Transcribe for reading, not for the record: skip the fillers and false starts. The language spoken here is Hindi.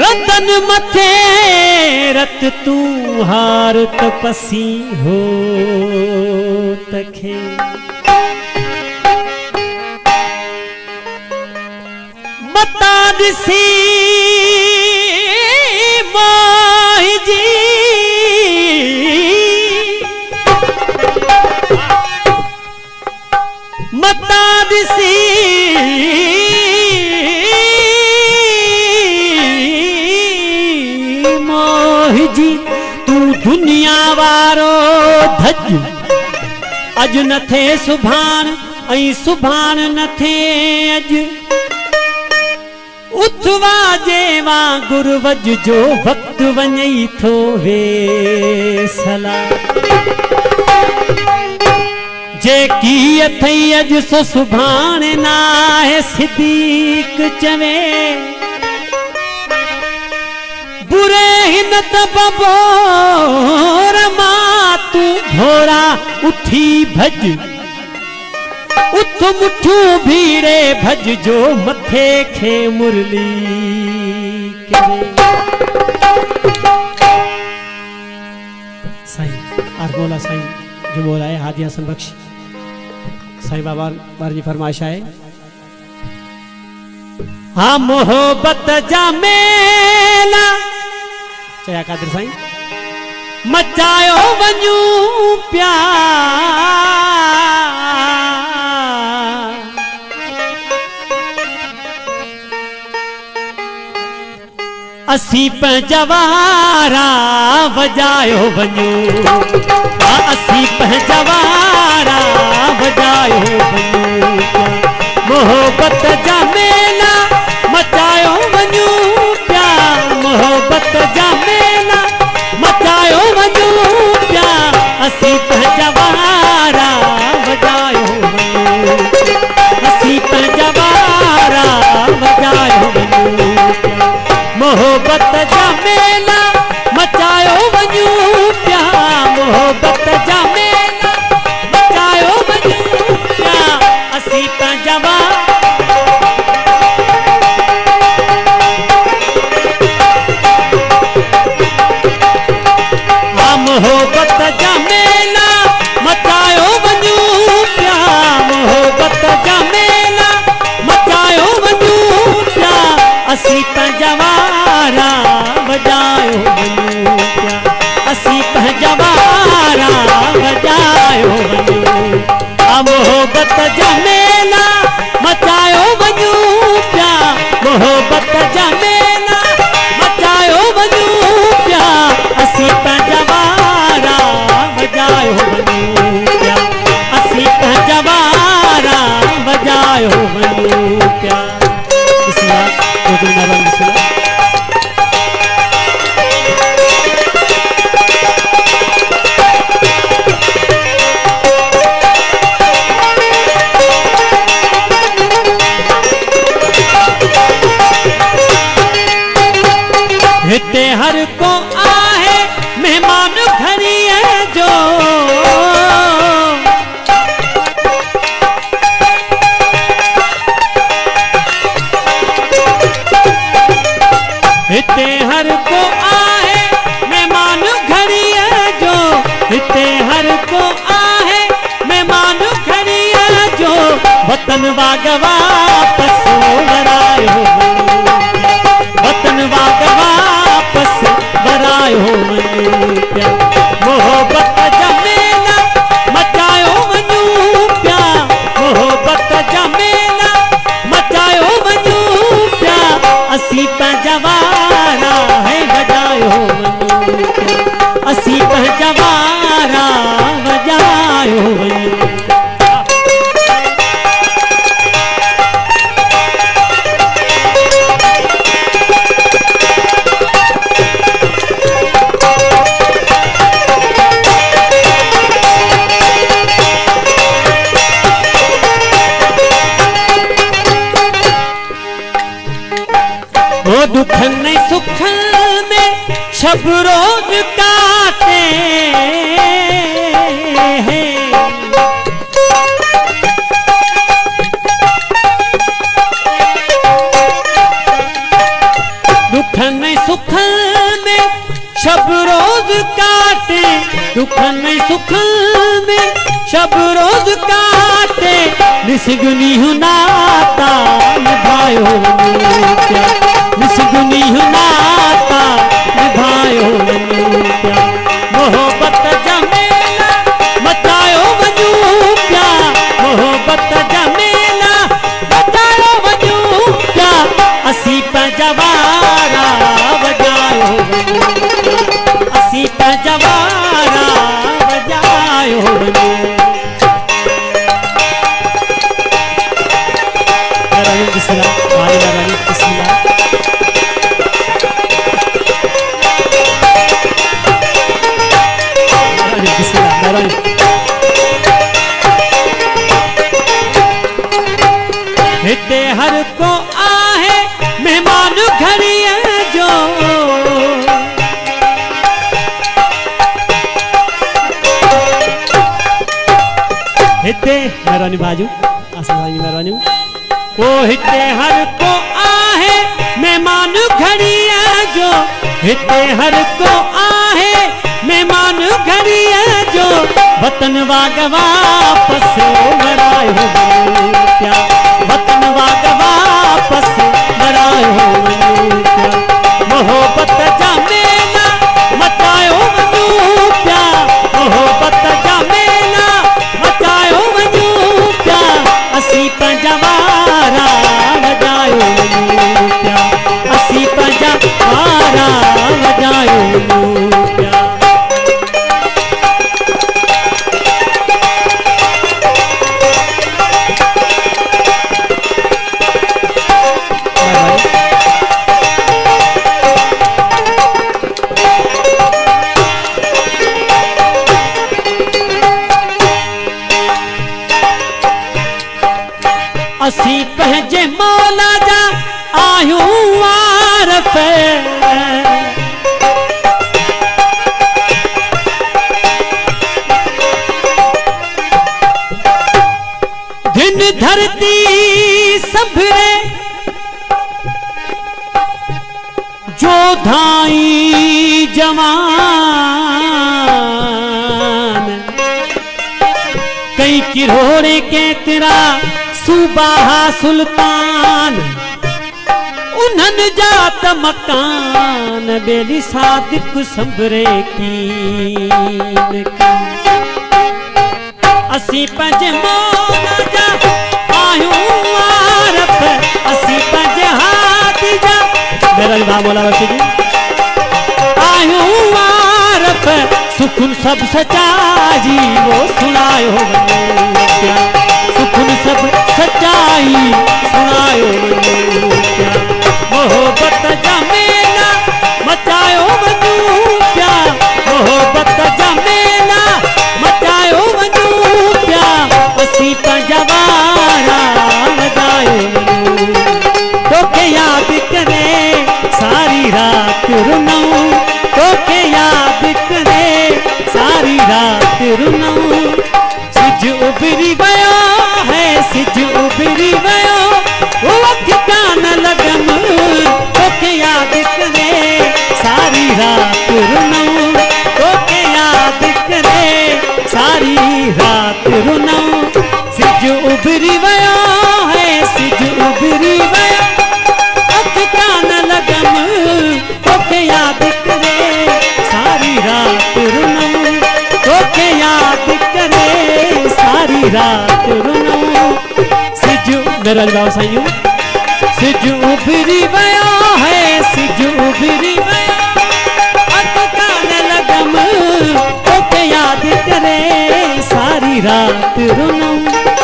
रतन मथे रत तू हार तपसी हो तखे मता दिसी माही जी मता दिसी माही जी तू दुनिया वारो धज अज न थे सुभान ऐं सुभान न थे अज उथवा जेवा गुरवज जो वक्त वञई थो वे सला जेकी अथई अज सो सुभाणे नाहे सिद्दीक चवे बुरे हिन त बबोर मां तू भोरा उठी भज उठ मुठू भीड़े भज जो मथे खे मुरली करे साईं आरगोला साईं जो बोला है हादी हसन बख्श साईं बाबा बार जी फरमाइश है हाँ मोहब्बत जा मेला चया कादिर साईं मचायो वञू प्यार असी पंजवारा वजायो वञू असी पंजवारा वजायो वञू मोहब्बत जा मेला मचायो वञू प्यार मोहब्बत जा मेला मचायो वञू प्यार असी पंजवारा वजायो वञू असी पंजवारा वजायो वञू मोहब्बत जा मेला मचायो वञू प्यार मोहब्बत जा मेला मचायो वञू प्यार असी पंजवारा मोहब्बत जा मेला मचायो वञू प्यार मोहब्बत जा मेला मचायो वञू प्यार असी पंजवारा वजायो वञू प्यार असी पंजवारा वजायो वञू मोहब्बत जा मेला मचायो वञू प्यार मोहब्बत जा मेला मचायो वञू प्यार असी पंजवारा वजायो वञू प्यार असी पंजवारा वजायो वञू प्यार हिते हर को आहे मेहमान घरी है जो हिते हर को आहे मेहमान घरी है जो हिते हर को आहे मेहमान घरी है जो वतन वाग वापस वरायो वतन वाग वापस वरायो वञू प्यार मोहब्बत जा मेला मचायो वञू प्यार मोहब्बत जा मेला मचायो वञू प्यार असी पंजवारा है वजायो वञू प्यार असी पंजवारा वजायो वञू दुखन नहीं सुखन में शब रोज काटे हैं दुखन नहीं दुखन में सुखन में शब रोज काटे निसगुनी नाता निभायो क्या निसगुनी नाता निभायो क्या मोहब्बत जमेला मचायो वजू क्या मोहब्बत जमेला मचायो वजू क्या असी पंजवारा बजायो असी पंजवारा बजायो हिते हर को आहे मेहमान घरी जो हिते मेहरबानी बाजू आसमानी मेहरबानी ओ हिते हर को आहे मेहमान घरी जो हिते हर को आहे मेहमान घरी जो वतन वाग वापस मरायो क्या वतन वाग वापस मरायो क्या मोहब्बत जमेला मचायो वजू क्या मोहब्बत जमेला मचायो वजू क्या असी पंजवारा बजायो क्या असी पंजवारा बजायो क्या असी पंहिंजे मौला जा आहियूं वारफ़ दिन धरती संभरे जो धाई जवान कई किरोड़े के तेरा सूबा सुल्तान उन्हन जात मकान बेली सादिक संभरे की असी पंज मौला जा आहियूं वारफ़ असी पंज हाथी जा मेरा भाव मौला बख्शी जी आहियूं वारफ़ सुखुन सब सचाई वो सुनायो क्या सुखुन सब सच्चाई सुनायो क्या मोहब्बत जमेला मचायो वजू क्या मोहब्बत जमेला मचायो वजू क्या असी पंजवारा बजायो तोखे याद करे सारी रात रुनऊं तोखे याद करे सारी रात रुनऊं सिज उभरी वयो है सिज उभरी वयो वक्त कान लगम तोखे याद करे सारी रात रुनऊं तोखे याद करे सारी रात रुनऊं सिज उभरी वयो है सिज उभरी वयो वक्त कान लगम तोखे याद करे सारी रात रुनऊं तोखे याद करे सारी रात रुनऊं सिज मेरा बाबा साईं सिज उभरी वयो है सिज उभरी वयो अत कान लगम तोखे याद करे सारी रात रुनऊं